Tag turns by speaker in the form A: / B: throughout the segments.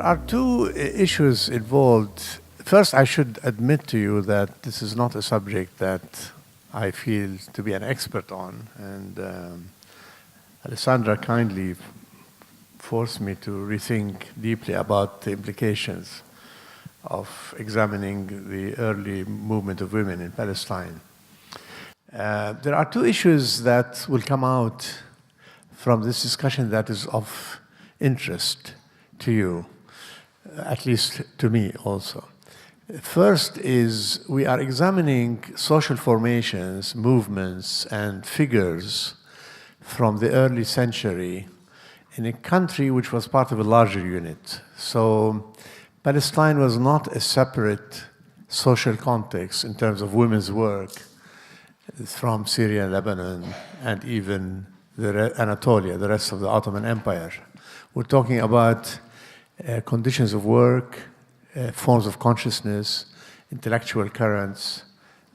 A: are two issues involved. First, I should admit to you that this is not a subject that I feel to be an expert on, and Alessandra kindly forced me to rethink deeply about the implications of examining the early movement of women in Palestine. There are two issues that will come out from this discussion that is of interest to you, at least to me also. First is we are examining social formations, movements, and figures from the early century in a country which was part of a larger unit. So Palestine was not a separate social context in terms of women's work from Syria, Lebanon, and even Anatolia, the rest of the Ottoman Empire. We're talking about conditions of work, forms of consciousness, intellectual currents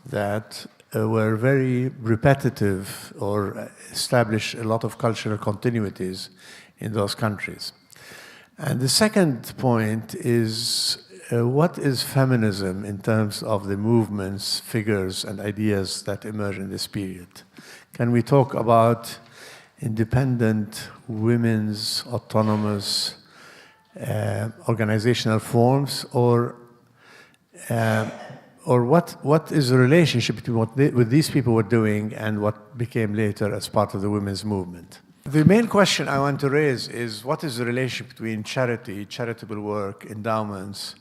A: that were very repetitive or established a lot of cultural continuities in those countries. And the second point is what is feminism in terms of the movements, figures, and ideas that emerge in this period? Can we talk about independent women's autonomous organizational forms, or what is the relationship between what these people were doing and what became later as part of the women's movement? The main question I want to raise is what is the relationship between charity, charitable work, endowments,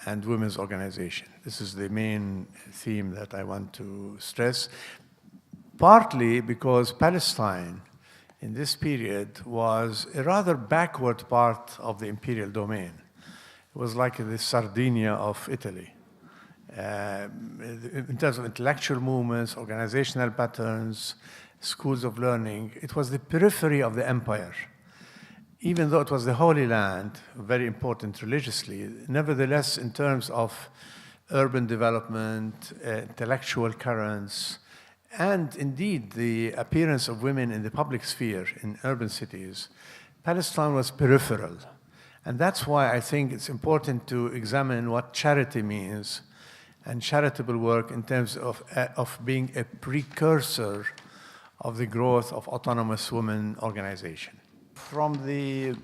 A: and women's organization? This is the main theme that I want to stress, partly because Palestine in this period was a rather backward part of the imperial domain. It was like the Sardinia of Italy. In terms of intellectual movements, organizational patterns, schools of learning, it was the periphery of the empire. Even though it was the Holy Land, very important religiously, nevertheless, in terms of urban development, intellectual currents, and indeed the appearance of women in the public sphere in urban cities, Palestine was peripheral. And that's why I think it's important to examine what charity means and charitable work in terms of being a precursor of the growth of autonomous women organization. From the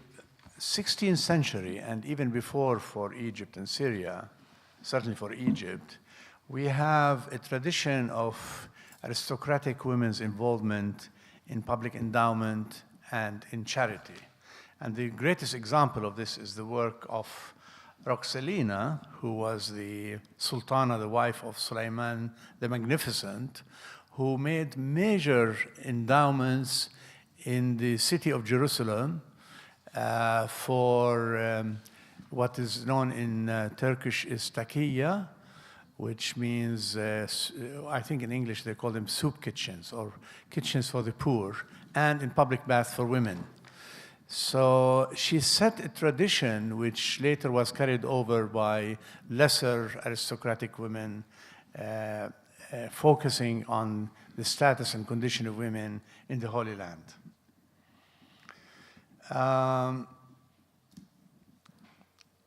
A: 16th century and even before for Egypt and Syria, certainly for Egypt, we have a tradition of aristocratic women's involvement in public endowment and in charity. And the greatest example of this is the work of Roxelina, who was the Sultana, the wife of Suleiman the Magnificent, who made major endowments in the city of Jerusalem for what is known in Turkish is takiya, which means, I think in English they call them soup kitchens or kitchens for the poor, and in public baths for women. So she set a tradition which later was carried over by lesser aristocratic women, focusing on the status and condition of women in the Holy Land.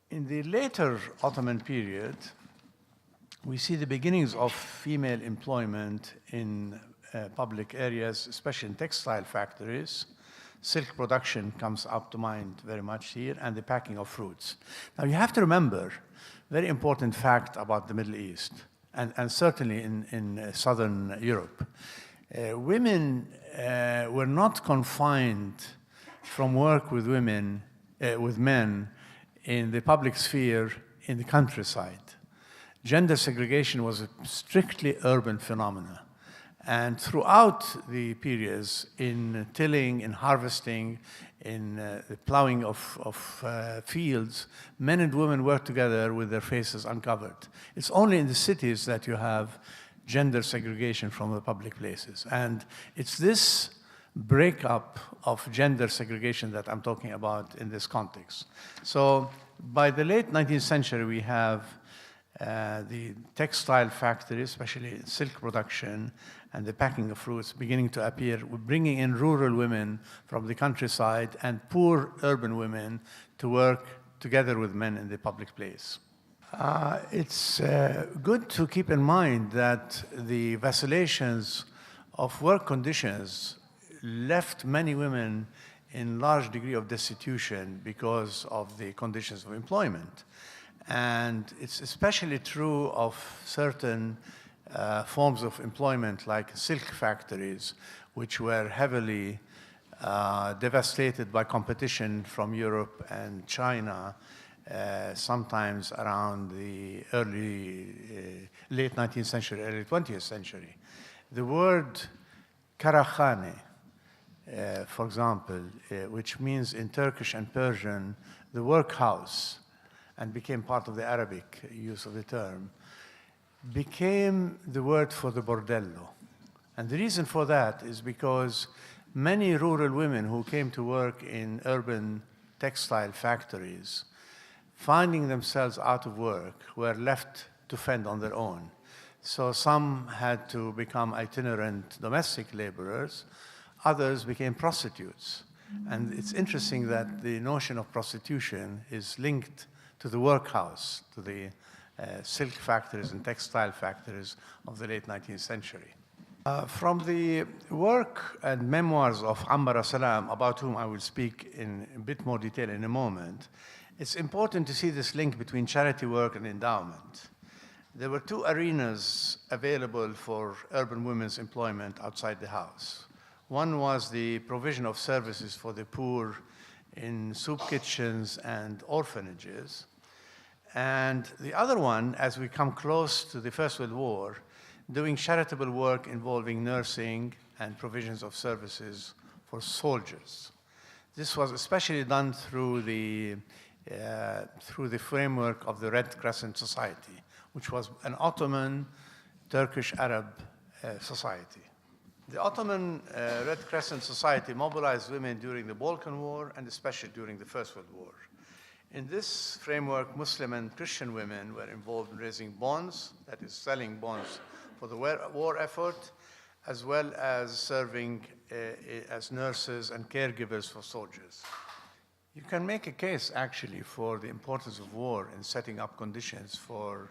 A: In the later Ottoman period, we see the beginnings of female employment in public areas, especially in textile factories. Silk production comes up to mind very much here, and the packing of fruits. Now you have to remember, very important fact about the Middle East, and certainly in Southern Europe. Women were not confined from work with women, with men in the public sphere in the countryside. Gender segregation was a strictly urban phenomenon. And throughout the periods in tilling, in harvesting, in the plowing of fields, men and women work together with their faces uncovered. It's only in the cities that you have gender segregation from the public places. And it's this breakup of gender segregation that I'm talking about in this context. So by the late 19th century, we have the textile factories, especially silk production, and the packing of fruits beginning to appear, bringing in rural women from the countryside and poor urban women to work together with men in the public place. It's good to keep in mind that the vacillations of work conditions left many women in large degree of destitution because of the conditions of employment. And it's especially true of certain forms of employment like silk factories, which were heavily devastated by competition from Europe and China, sometimes around the late 19th century, early 20th century. The word karakhane, for example, which means in Turkish and Persian, the workhouse, and became part of the Arabic use of the term, became the word for the bordello. And the reason for that is because many rural women who came to work in urban textile factories, finding themselves out of work, were left to fend on their own. So some had to become itinerant domestic laborers, others became prostitutes. And it's interesting that the notion of prostitution is linked to the workhouse, to the silk factories and textile factories of the late 19th century. From the work and memoirs of Ambara Salam, about whom I will speak in a bit more detail in a moment, it's important to see this link between charity work and endowment. There were two arenas available for urban women's employment outside the house. One was the provision of services for the poor in soup kitchens and orphanages. And the other one, as we come close to the First World War, doing charitable work involving nursing and provisions of services for soldiers. This was especially done through the framework of the Red Crescent Society, which was an Ottoman Turkish-Arab society. The Ottoman Red Crescent Society mobilized women during the Balkan War and especially during the First World War. In this framework, Muslim and Christian women were involved in raising bonds, that is, selling bonds for the war effort, as well as serving as nurses and caregivers for soldiers. You can make a case, actually, for the importance of war in setting up conditions for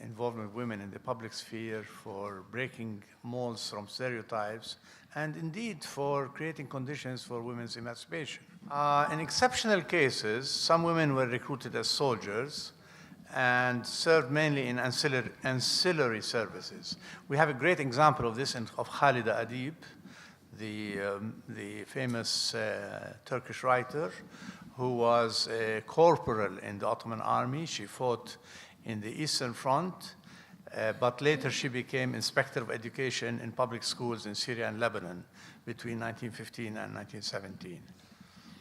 A: involvement of women in the public sphere, for breaking molds from stereotypes, and indeed for creating conditions for women's emancipation. In exceptional cases, some women were recruited as soldiers and served mainly in ancillary services. We have a great example of this of Khalida Adib, the famous Turkish writer who was a corporal in the Ottoman army. She fought in the Eastern Front, but later she became inspector of education in public schools in Syria and Lebanon between 1915 and 1917.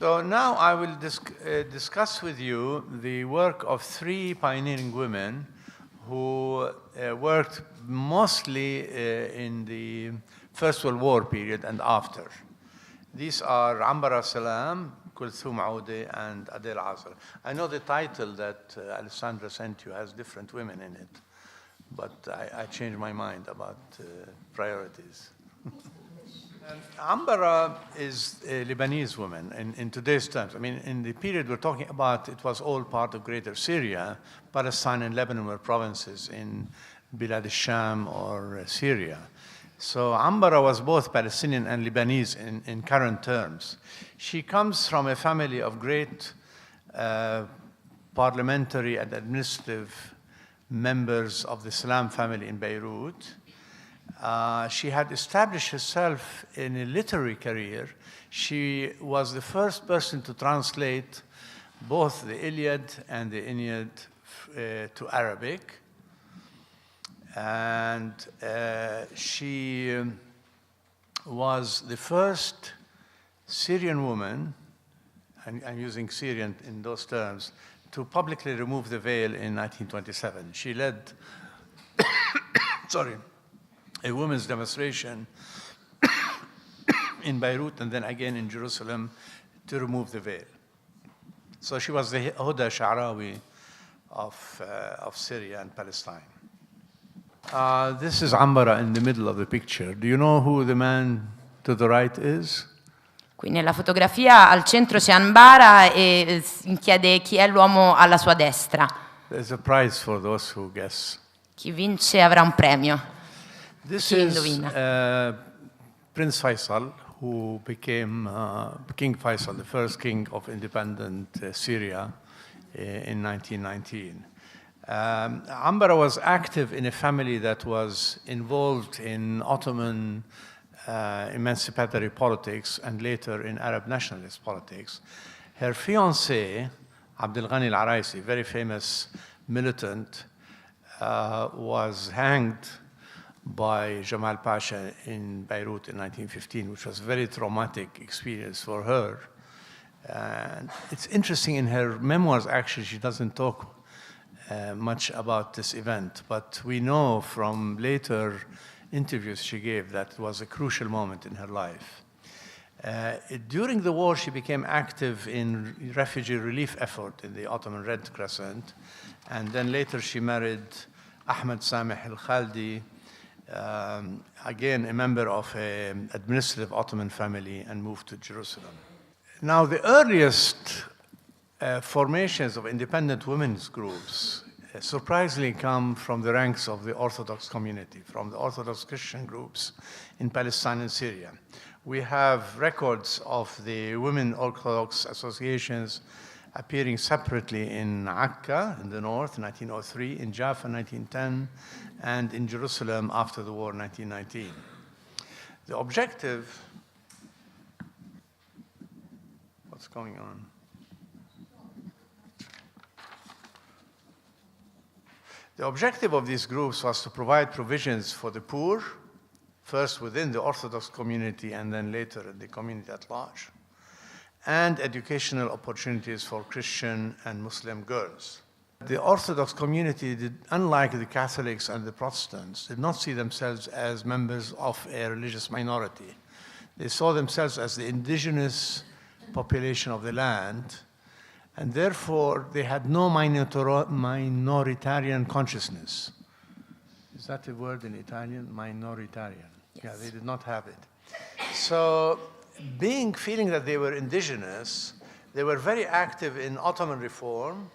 A: So now I will discuss with you the work of three pioneering women who worked mostly in the First World War period and after. These are Ambara Salam, Kulthum Aoude, and Adel Azra. I know the title that Alessandra sent you has different women in it, but I changed my mind about priorities. Ambara is a Lebanese woman in today's terms. I mean, in the period we're talking about, it was all part of Greater Syria. Palestine and Lebanon were provinces in Bilad al-Sham or Syria. So Ambara was both Palestinian and Lebanese in current terms. She comes from a family of great parliamentary and administrative members of the Salam family in Beirut. She had established herself in a literary career. She was the first person to translate both the Iliad and the Aeneid to Arabic. And she was the first Syrian woman, and I'm using Syrian in those terms, to publicly remove the veil in 1927. She led a women's demonstration in Beirut and then again in Jerusalem to remove the veil. So she was the Huda Sha'rawi of Syria and Palestine. This is Ambara in the middle of the picture. Do you know who the man to the right is?
B: Qui nella fotografia al centro c'è Anbara e chiede chi è l'uomo alla sua destra.
A: There's a prize for those who guess.
B: Chi vince avrà un premio.
A: This
B: Chi
A: is
B: indovina.
A: Prince Faisal, who became King Faisal, the first king of independent Syria in 1919. Ambara was active in a family that was involved in Ottoman emancipatory politics and later in Arab nationalist politics. Her fiancé, Abdel Ghani al-Araisi, very famous militant, was hanged by Jamal Pasha in Beirut in 1915, which was a very traumatic experience for her. And it's interesting, in her memoirs, actually, she doesn't talk much about this event, but we know from later interviews she gave that it was a crucial moment in her life. During the war, she became active in refugee relief effort in the Ottoman Red Crescent, and then later she married Ahmed Sameh al-Khaldi, again a member of an administrative Ottoman family, and moved to Jerusalem. Now, the earliest formations of independent women's groups surprisingly come from the ranks of the Orthodox community, from the Orthodox Christian groups in Palestine and Syria. We have records of the women Orthodox associations appearing separately in Akka in the north, 1903, in Jaffa, 1910, and in Jerusalem after the war, 1919. The objective, what's going on? The objective of these groups was to provide provisions for the poor, first within the Orthodox community and then later in the community at large, and educational opportunities for Christian and Muslim girls. The Orthodox community, unlike the Catholics and the Protestants, did not see themselves as members of a religious minority. They saw themselves as the indigenous population of the land, and therefore they had no minoritarian consciousness. Is that a word in Italian? Minoritarian. Yes. Yeah, they did not have it. So, feeling that they were indigenous, they were very active in Ottoman reform,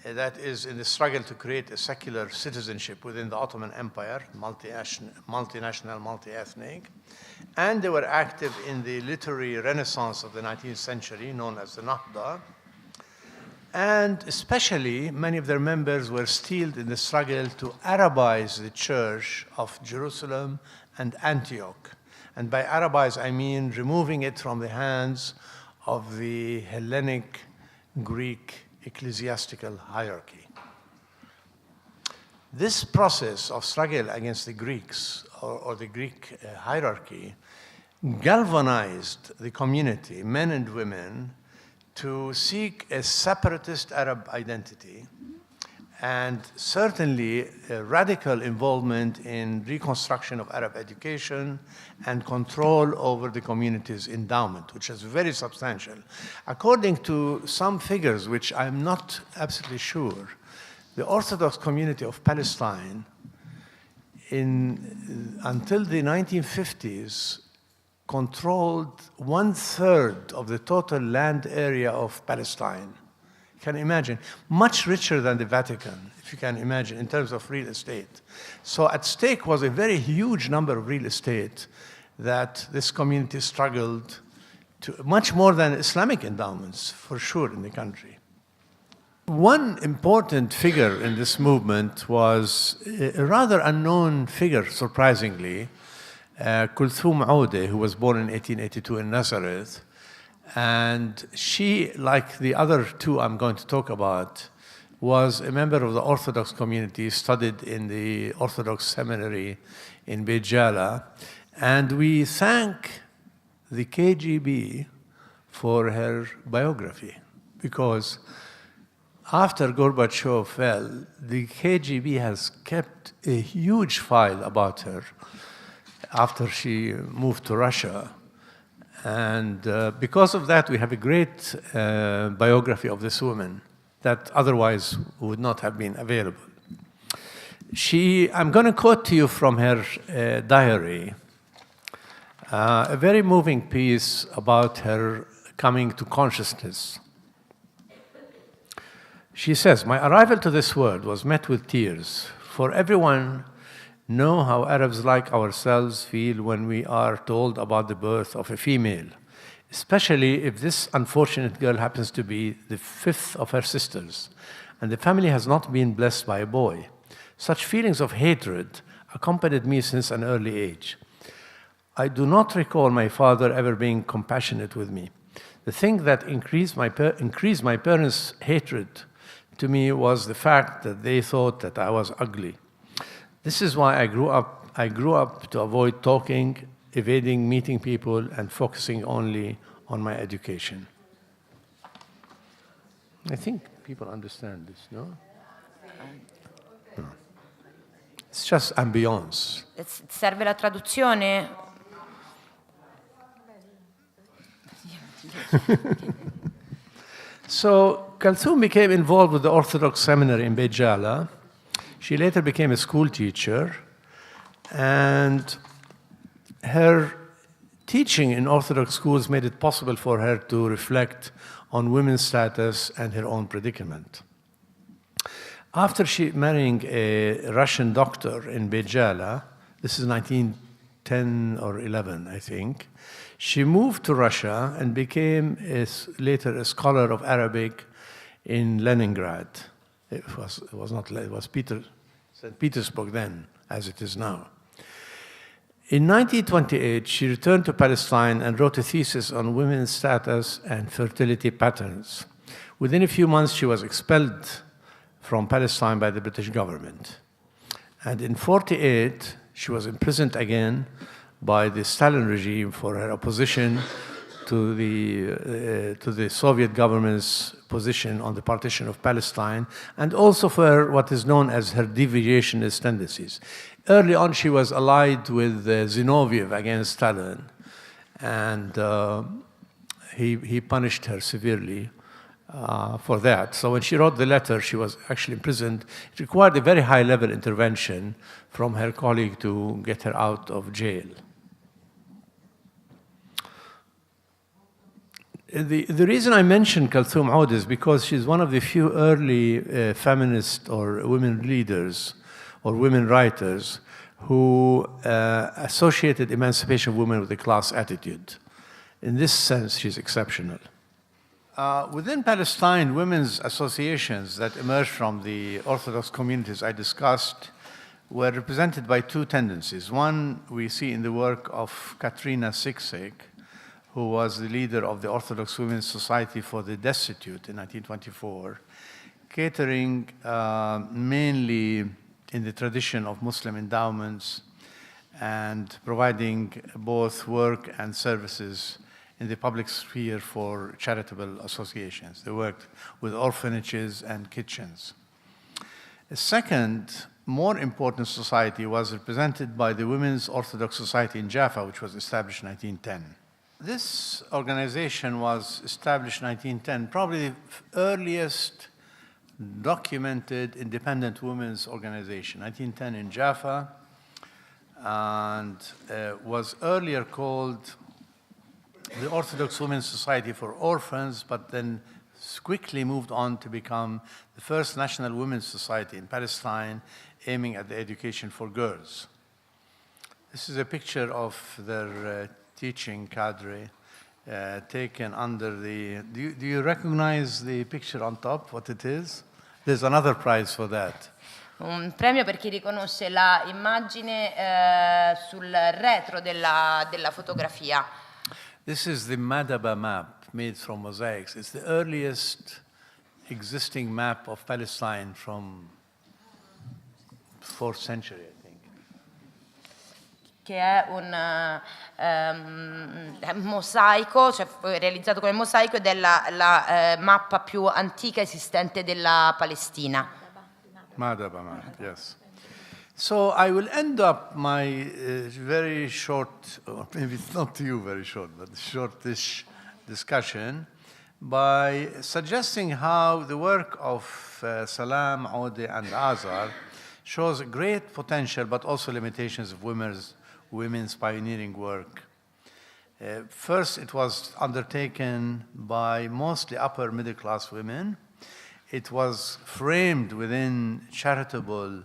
A: that is, in the struggle to create a secular citizenship within the Ottoman Empire, multinational, multi-ethnic, and they were active in the literary renaissance of the 19th century, known as the Nahda. And especially, many of their members were steeled in the struggle to Arabize the Church of Jerusalem and Antioch. And by Arabize, I mean removing it from the hands of the Hellenic Greek ecclesiastical hierarchy. This process of struggle against the Greeks or the Greek hierarchy galvanized the community, men and women, to seek a separatist Arab identity, and certainly a radical involvement in reconstruction of Arab education and control over the community's endowment, which is very substantial. According to some figures, which I'm not absolutely sure, the Orthodox community of Palestine until the 1950s controlled 1/3 of the total land area of Palestine. You can imagine, much richer than the Vatican, if you can imagine, in terms of real estate. So at stake was a very huge number of real estate that this community struggled to, much more than Islamic endowments, for sure, in the country. One important figure in this movement was a rather unknown figure, surprisingly, Kulthum Aude, who was born in 1882 in Nazareth. And she, like the other two I'm going to talk about, was a member of the Orthodox community, studied in the Orthodox seminary in Beit Jala. And we thank the KGB for her biography, because after Gorbachev fell, the KGB has kept a huge file about her after she moved to Russia. And because of that, we have a great biography of this woman that otherwise would not have been available. I'm going to quote to you from her diary. a very moving piece about her coming to consciousness. She says, "My arrival to this world was met with tears, for everyone know how Arabs like ourselves feel when we are told about the birth of a female, especially if this unfortunate girl happens to be the fifth of her sisters, and the family has not been blessed by a boy. Such feelings of hatred accompanied me since an early age. I do not recall my father ever being compassionate with me. The thing that increased my parents' hatred to me was the fact that they thought that I was ugly. This is why I grew up to avoid talking, evading meeting people, and focusing only on my education." I think people understand this, no? No. It's just ambiance.
B: Serve la traduzione?
A: So Kulthum became involved with the Orthodox seminary in Beit Jala. She later became a school teacher, and her teaching in Orthodox schools made it possible for her to reflect on women's status and her own predicament. After she marrying a Russian doctor in Beit Jala, this is 1910 or 11, I think, she moved to Russia and became later a scholar of Arabic in Leningrad. It was St. Petersburg then, as it is now. In 1928, she returned to Palestine and wrote a thesis on women's status and fertility patterns. Within a few months, she was expelled from Palestine by the British government. And in 1948, she was imprisoned again by the Stalin regime for her opposition to the Soviet government's position on the partition of Palestine, and also for what is known as her deviationist tendencies. Early on, she was allied with Zinoviev against Stalin, and he punished her severely for that. So when she wrote the letter, she was actually imprisoned. It required a very high-level intervention from her colleague to get her out of jail. The reason I mention Kulthum Oud is because she's one of the few early feminist or women leaders or women writers who associated emancipation of women with a class attitude. In this sense, she's exceptional. Within Palestine, women's associations that emerged from the Orthodox communities I discussed were represented by two tendencies. One we see in the work of Katrina Siksik, who was the leader of the Orthodox Women's Society for the Destitute in 1924, catering mainly in the tradition of Muslim endowments and providing both work and services in the public sphere for charitable associations. They worked with orphanages and kitchens. A second, more important society was represented by the Women's Orthodox Society in Jaffa, which was established in 1910. This organization was established in 1910, probably the earliest documented independent women's organization, 1910 in Jaffa, and was earlier called the Orthodox Women's Society for Orphans, but then quickly moved on to become the first national women's society in Palestine, aiming at the education for girls. This is a picture of their teaching cadre taken under the... Do you recognize the picture on top, what it is? There's another prize for that.
B: Un premio per chi riconosce la immagine sul retro della fotografia.
A: This is the Madaba map made from mosaics. It's the earliest existing map of Palestine from 4th century, I think.
B: Che è un mosaico, cioè realizzato come mosaico, ed è la mappa più antica esistente della Palestina.
A: Madaba map, yes. So I will end up my very short, or maybe it's not to you very short, but shortish discussion by suggesting how the work of Salam, Ode, and Azar shows great potential but also limitations of women's pioneering work First, it was undertaken by mostly upper middle class women. It was framed within charitable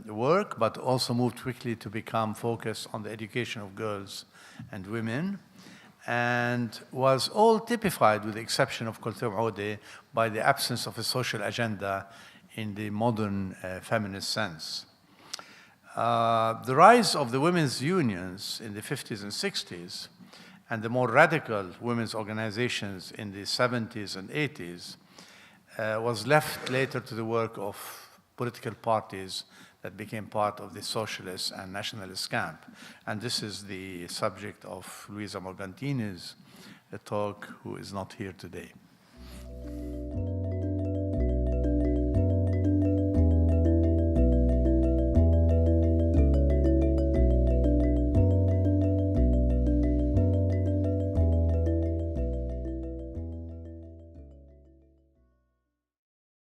A: work, but also moved quickly to become focused on the education of girls and women, and was all typified, with the exception of Cultura, by the absence of a social agenda in the modern feminist sense. The rise of the women's unions in the 50s and 60s, and the more radical women's organizations in the 70s and 80s, was left later to the work of political parties that became part of the socialist and nationalist camp. And this is the subject of Luisa Morgantini's talk, who is not here today.